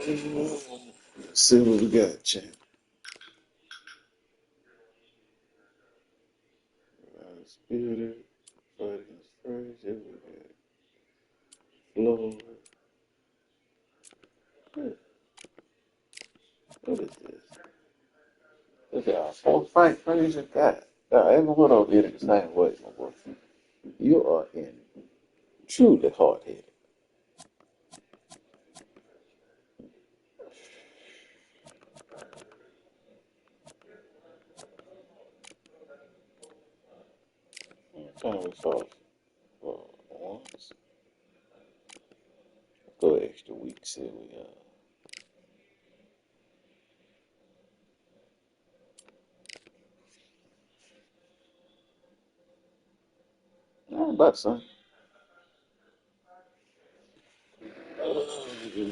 Let's see what we got, champ. Undisputed. Fight against Frazier. We got Floyd. What is this? Look at our fourth fight Frazier got. Everyone don't did it the same way, my boy. You are in truly hard headed. Time we fought for once. Go extra week, see we I'm about to say.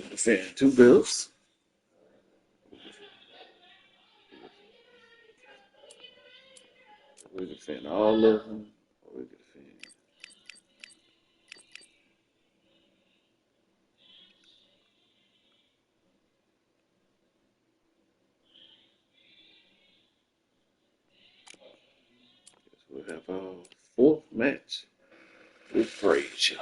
Defend two belts. We defend all of them. Or we can defend. Guess we'll have our fourth match with Frazier.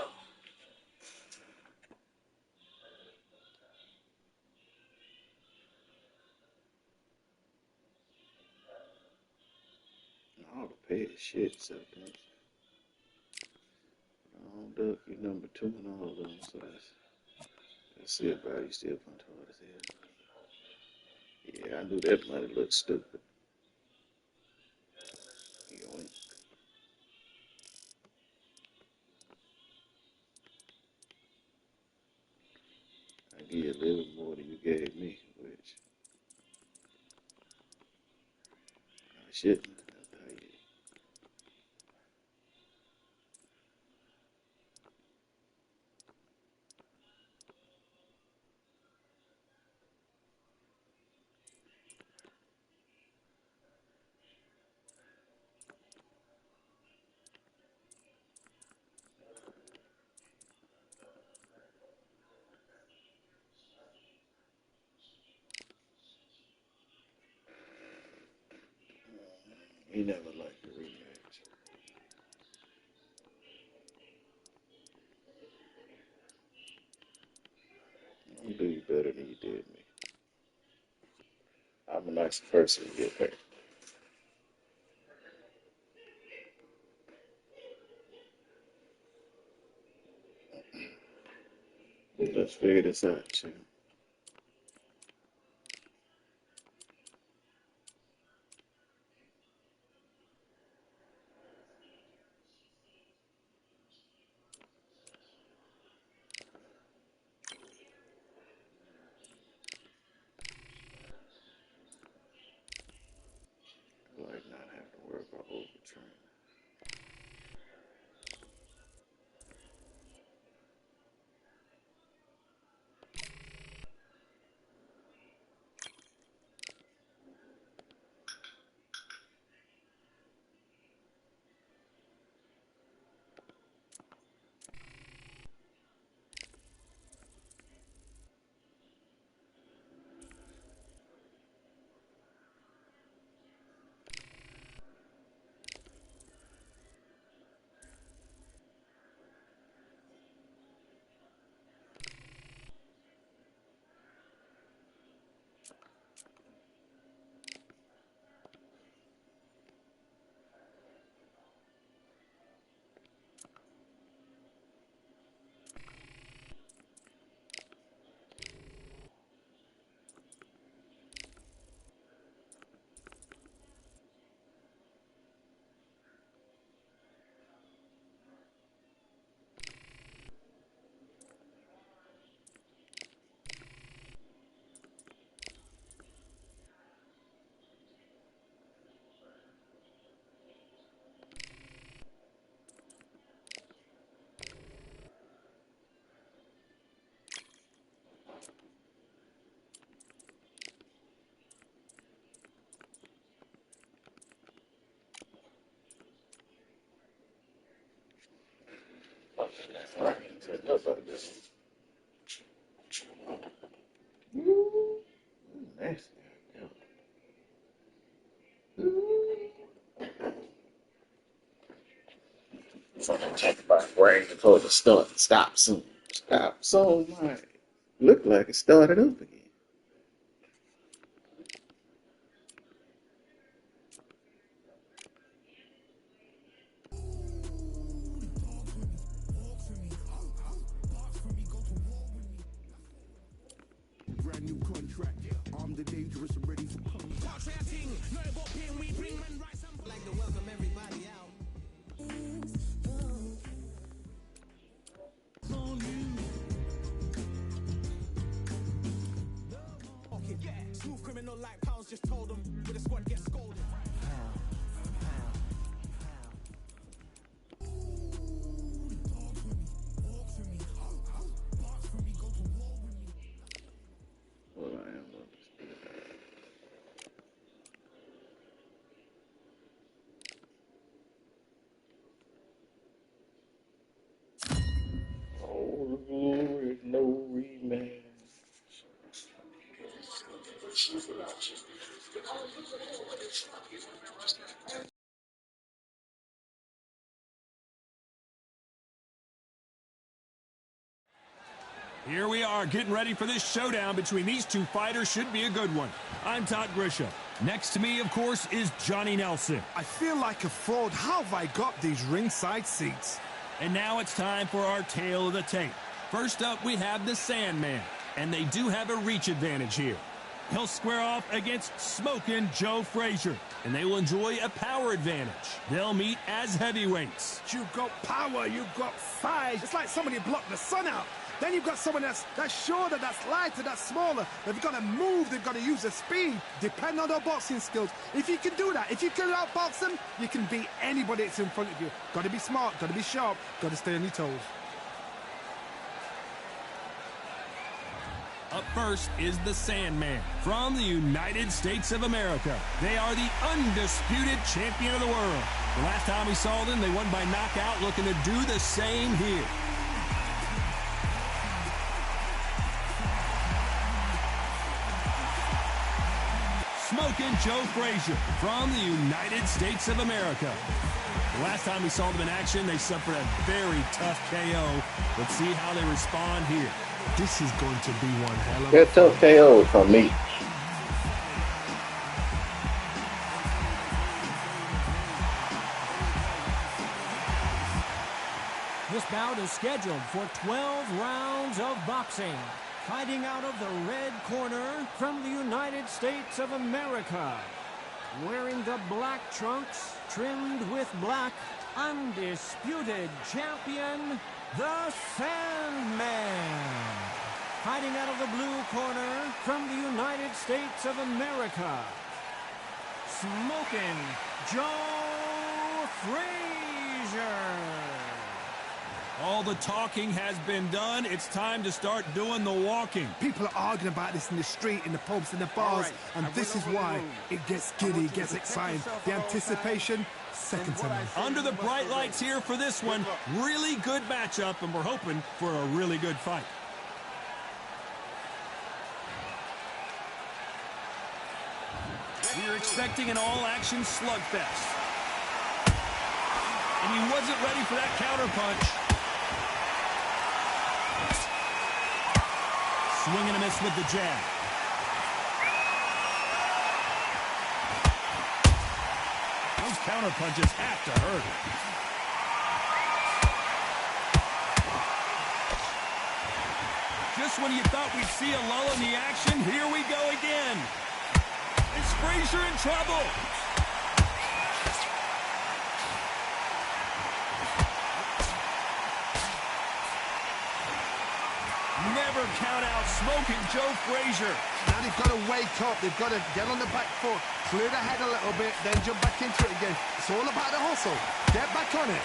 All the pay is shit, so Duck, you number two and all of them, so that's see about you still punch hard as hell. Yeah, I knew that money looked stupid. Yoink. I give you a little more than you gave me, which I shouldn't. He never liked the rematch. I'm gonna do you better than you did me. I'm a nice person to get there. Let's figure this out, champ. Like not having to worry about overtraining. Right. Right before the start. Stop soon. Stop soon, man. Looked like it started up again. Brand new contract. Armed and dangerous and ready for come. Like to welcome everybody out. Okay, yeah. Smooth criminal like Powers just told him with the squad gets scolded. Well, I am undisputed. Oh, the glory, no rematch. Here we are getting ready for this showdown between these two fighters. Should be a good one. I'm Todd Grisham. Next to me, of course, is Johnny Nelson. I feel like a fraud. How have I got these ringside seats? And now it's time for our tale of the tape. First up, we have the Sandman, and they do have a reach advantage here. He'll square off against Smokin' Joe Frazier, and they will enjoy a power advantage. They'll meet as heavyweights. You've got power, you've got size. It's like somebody blocked the sun out. Then you've got someone that's shorter, that's lighter, that's smaller. They've got to move, they've got to use their speed. Depend on their boxing skills. If you can do that, if you can outbox them, you can beat anybody that's in front of you. Got to be smart, got to be sharp, got to stay on your toes. Up first is the Sandman from the United States of America. They are the undisputed champion of the world. The last time we saw them, they won by knockout, looking to do the same here. Smokin' Joe Frazier from the United States of America. The last time we saw them in action, they suffered a very tough KO. Let's see how they respond here. This is going to be one hell of That tough KO from me. This bout is scheduled for 12 rounds of boxing. Fighting out of the red corner from the United States of America. Wearing the black trunks trimmed with black, undisputed champion, the Sandman. Fighting out of the blue corner from the United States of America. Smokin' Joe Frazier. All the talking has been done. It's time to start doing the walking. People are arguing about this in the street, in the pubs, in the bars, and this is why it gets giddy, it gets exciting. The anticipation, second to none. Under the bright lights here for this one. Really good matchup, and we're hoping for a really good fight. We're expecting an all-action slugfest. And he wasn't ready for that counterpunch. Swing and a miss with the jab. Those counterpunches have to hurt. Just when you thought we'd see a lull in the action, here we go again. Is Frazier in trouble? Never count out Smokin' Joe Frazier. Now they've got to wake up. They've got to get on the back foot, clear the head a little bit, then jump back into it again. It's all about the hustle. Get back on it.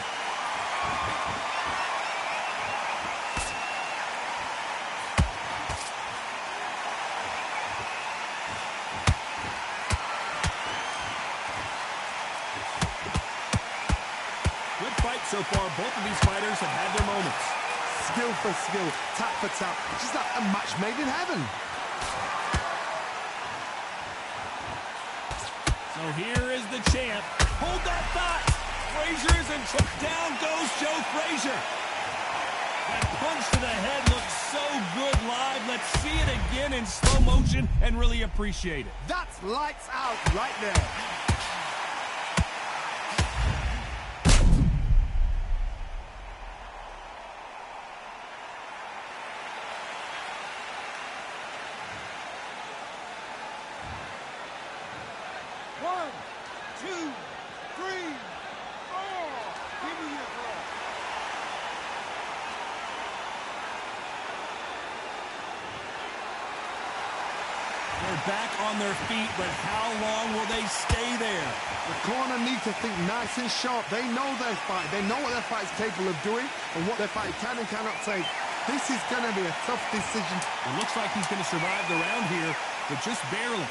Good fight so far. Both of these fighters have had their moments. Skill for skill, tap for tap. Just like a match made in heaven. So here is the champ. Hold that thought. Frazier is in trouble. Down goes Joe Frazier. That punch to the head looks so good live. Let's see it again in slow motion and really appreciate it. That's lights out right there. One, two, three, four. Give me your ball. They're back on their feet, but how long will they stay there? The corner needs to think nice and sharp. They know their fight. They know what their fight is capable of doing and what their fight can and cannot take. This is going to be a tough decision. It looks like he's going to survive the round here, but just barely.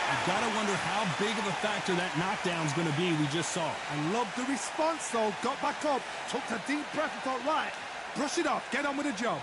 You've got to wonder how big of a factor that knockdown's going to be we just saw. I love the response, though. Got back up, took a deep breath and thought, right, brush it off, get on with the job.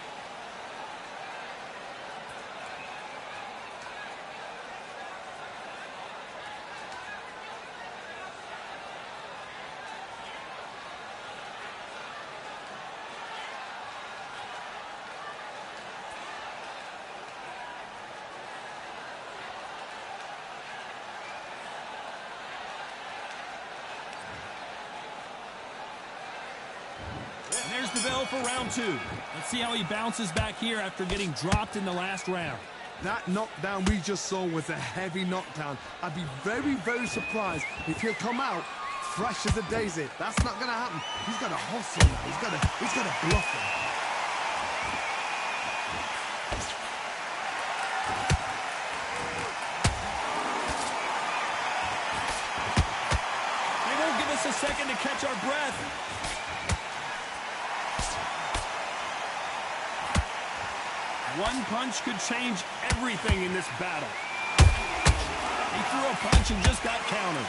And there's the bell for round two. Let's see how he bounces back here after getting dropped in the last round. That knockdown we just saw was a heavy knockdown. I'd be very, very surprised if he'll come out fresh as a daisy. That's not going to happen. He's got to hustle now. He's got to bluff him. They won't give us a second to catch our breath. One punch could change everything in this battle. He threw a punch and just got countered.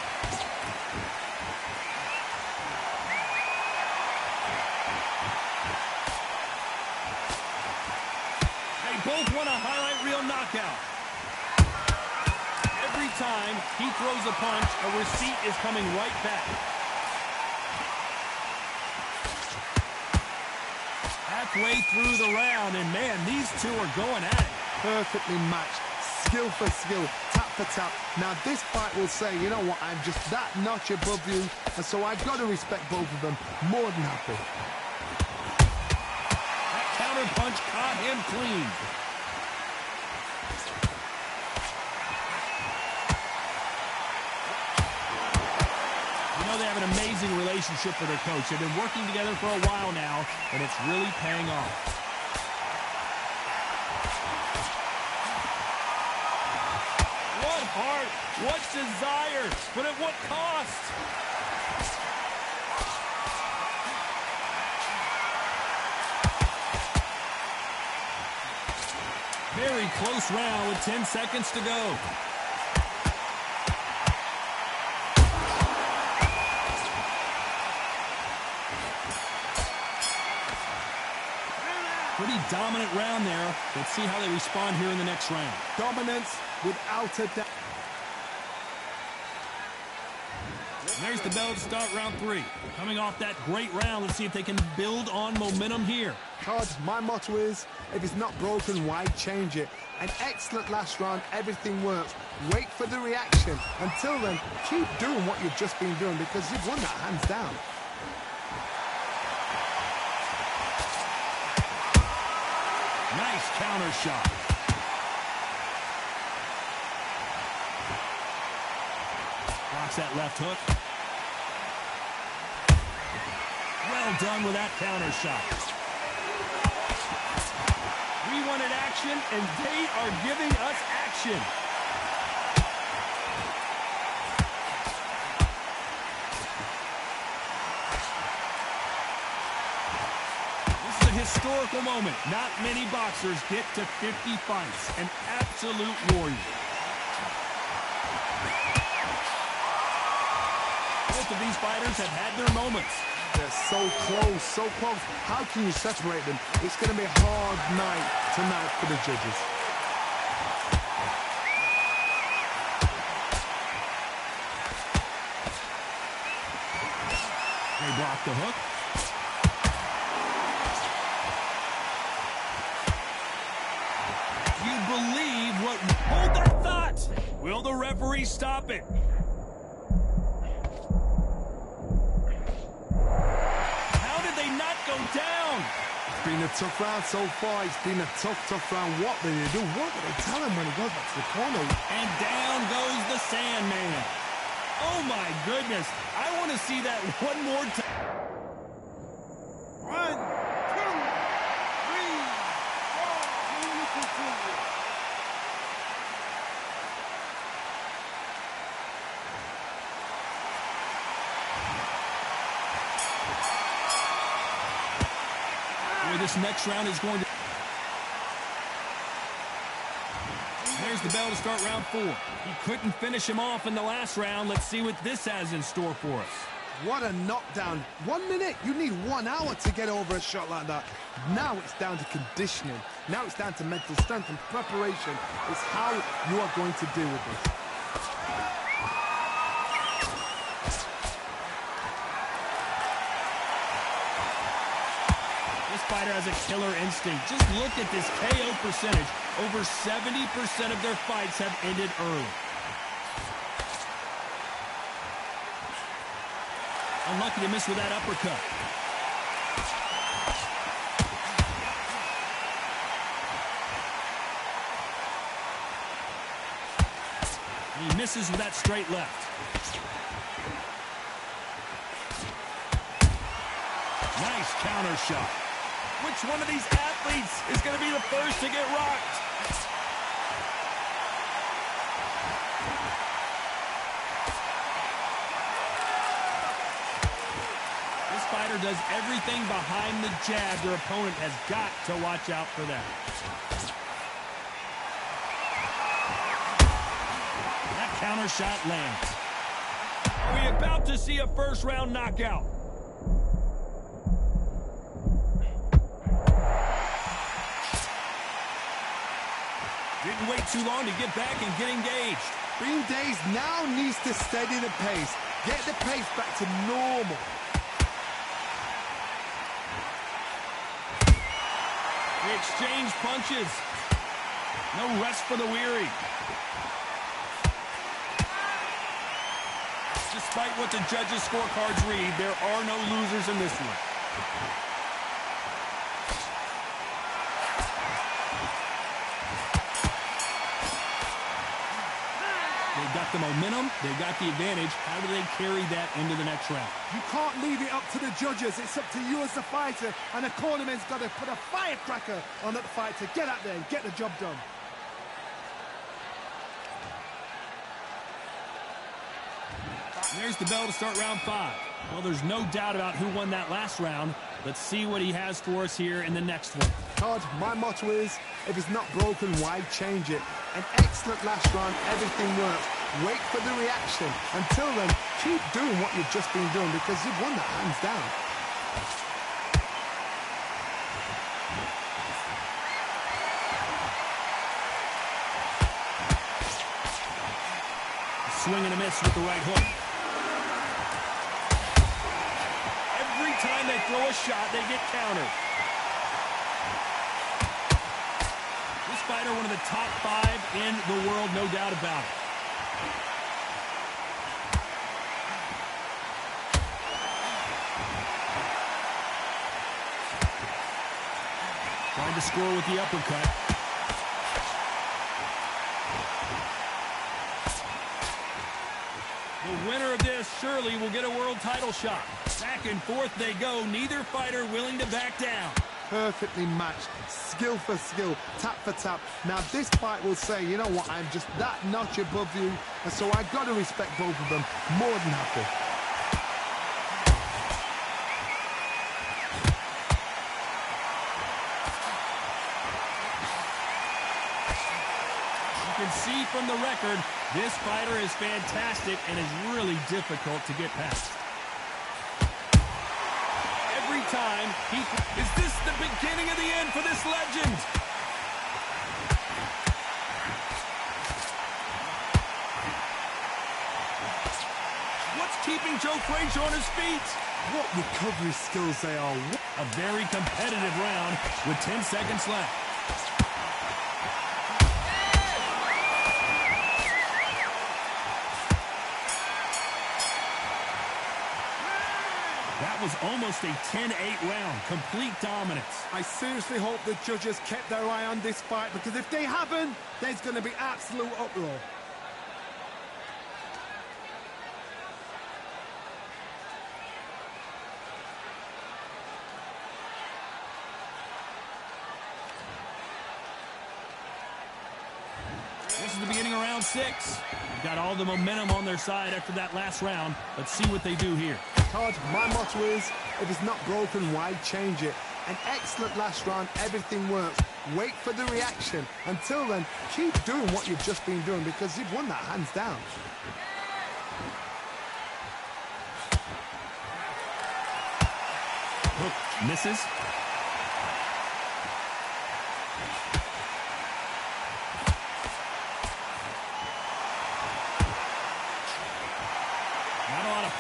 They both want a highlight reel knockout. Every time he throws a punch, a receipt is coming right back. Halfway through the round, and man, these two are going at it. Perfectly matched, skill for skill, tap for tap. Now this fight will say, you know what, I'm just that notch above you, and so I've got to respect both of them. More than happy. That counter punch caught him clean. You know they have an amazing relationship with their coach. They've been working together for a while now, and it's really paying off. What heart, what desire, but at what cost? Very close round with 10 seconds to go. Pretty dominant round there. Let's see how they respond here in the next round. Dominance without a doubt. And there's the bell to start round three. Coming off that great round, let's see if they can build on momentum here. Cards, my motto is, if it's not broken, why change it? An excellent last round, everything works. Wait for the reaction. Until then, keep doing what you've just been doing because you've won that hands down. Nice counter shot. Blocks that left hook. Well done with that counter shot. We wanted action, and they are giving us action. Historical moment. Not many boxers get to 50 fights. An absolute warrior. Both of these fighters have had their moments. They're so close, so close. How can you separate them? It's going to be a hard night tonight for the judges. They block the hook. You believe what... Hold that thought! Will the referee stop it? How did they not go down? It's been a tough round so far. It's been a tough round. What did they do? What did they tell him when he goes back to the corner? And down goes the Sandman. Oh my goodness. I want to see that one more time. 1, 2, 3, 4. Continue. This next round is going to... There's the bell to start round 4. He couldn't finish him off in the last round. Let's see what this has in store for us. What a knockdown. 1 minute, you need 1 hour to get over a shot like that. Now it's down to conditioning. Now it's down to mental strength and preparation. It's how you are going to deal with this. This fighter has a killer instinct. Just look at this KO percentage. Over 70% of their fights have ended early. Unlucky to miss with that uppercut. He misses with that straight left. Nice counter shot. Which one of these athletes is going to be the first to get rocked? This fighter does everything behind the jab. Their opponent has got to watch out for that. That counter shot lands. Are we about to see a first-round knockout? Didn't wait too long to get back and get engaged. Green Days now needs to steady the pace. Get the pace back to normal. They exchange punches. No rest for the weary. Despite what the judges' scorecards read, there are no losers in this one. They've got the momentum, they've got the advantage. How do they carry that into the next round? You can't leave it up to the judges. It's up to you as the fighter, and the cornerman's got to put a firecracker on that fight to get out there and get the job done. There's the bell to start round 5. Well, there's no doubt about who won that last round. Let's see what he has for us here in the next one. Todd, my motto is, if it's not broken, why change it? An excellent last round, everything works. Wait for the reaction. Until then, keep doing what you've just been doing because you've won that hands down. Swing and a miss with the right hook. Every time they throw a shot, they get countered. This fighter, one of the top 5 in the world, no doubt about it. Trying to score with the uppercut. The winner of this surely will get a world title shot. Back and forth they go, neither fighter willing to back down. Perfectly matched, skill for skill, tap for tap. Now this fight will say, you know what, I'm just that notch above you, and so I got to respect both of them more than happy. You can see from the record, this fighter is fantastic and is really difficult to get past. time. Is this the beginning of the end for this legend? What's keeping Joe Frazier on his feet? What recovery skills they are. A very competitive round with 10 seconds left. That was almost a 10-8 round. Complete dominance. I seriously hope the judges kept their eye on this fight, because if they haven't, there's going to be absolute uproar. This is the beginning of round 6. They've got all the momentum on their side after that last round. Let's see what they do here. Todd, my motto is, if it's not broken, why change it? An excellent last round, everything works. Wait for the reaction. Until then, keep doing what you've just been doing, because you've won that hands down. Hook misses.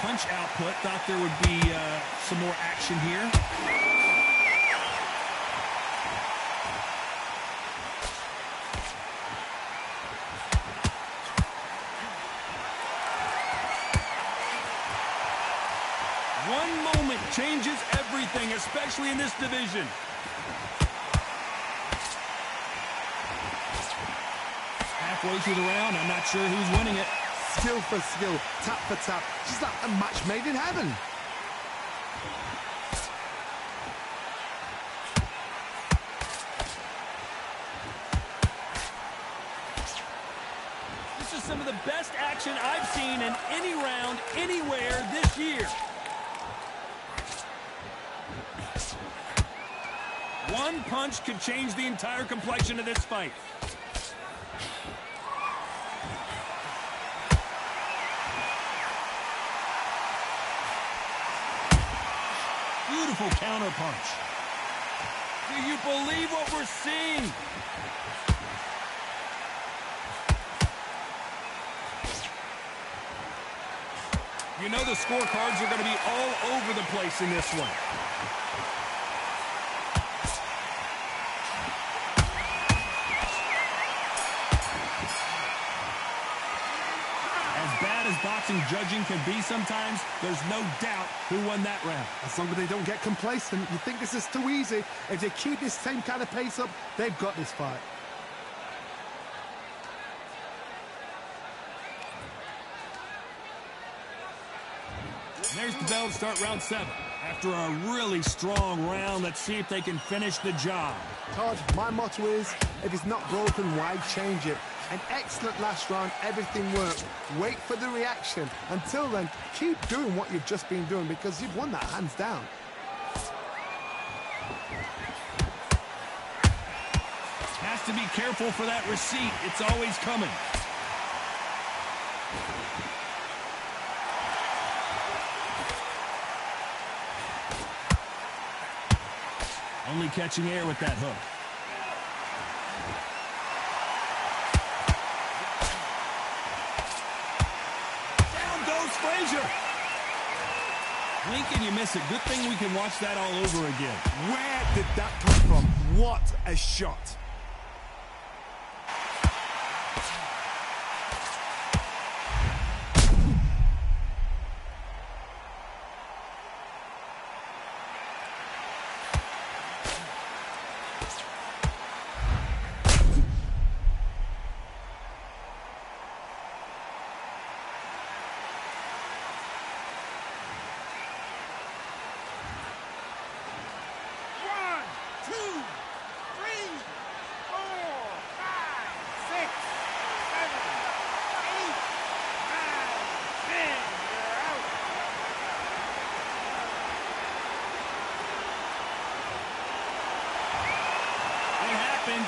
Punch output. Thought there would be some more action here. One moment changes everything, especially in this division. Halfway through the round, I'm not sure who's winning it. Skill for skill, tap for tap. She's like a match made in heaven. This is some of the best action I've seen in any round, anywhere this year. One punch could change the entire complexion of this fight. Beautiful counter punch. Do you believe what we're seeing? You know the scorecards are going to be all over the place in this one. As boxing judging can be sometimes, there's no doubt who won that round. As long as they don't get complacent, you think this is too easy. If they keep this same kind of pace up, they've got this fight. There's the bell to start round 7. After a really strong round, let's see if they can finish the job. Todd, my motto is, if it's not broken, why change it? An excellent last round, everything worked. Wait for the reaction. Until then, keep doing what you've just been doing, because you've won that hands down. Has to be careful for that receipt. It's always coming. Only catching air with that hook. Frazier. Blink and you miss it. Good thing we can watch that all over again. Where did that come from? What a shot.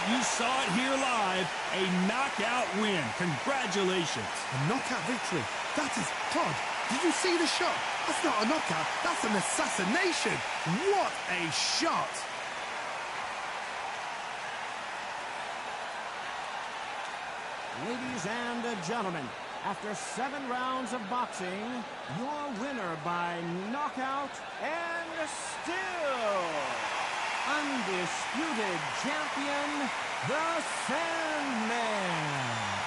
You saw it here live, a knockout win. Congratulations. A knockout victory. That is, Todd, Did you see the shot? That's not a knockout. That's an assassination. What a shot. Ladies and gentlemen, after 7 rounds of boxing, your winner by knockout and still undisputed champion, the Sandman.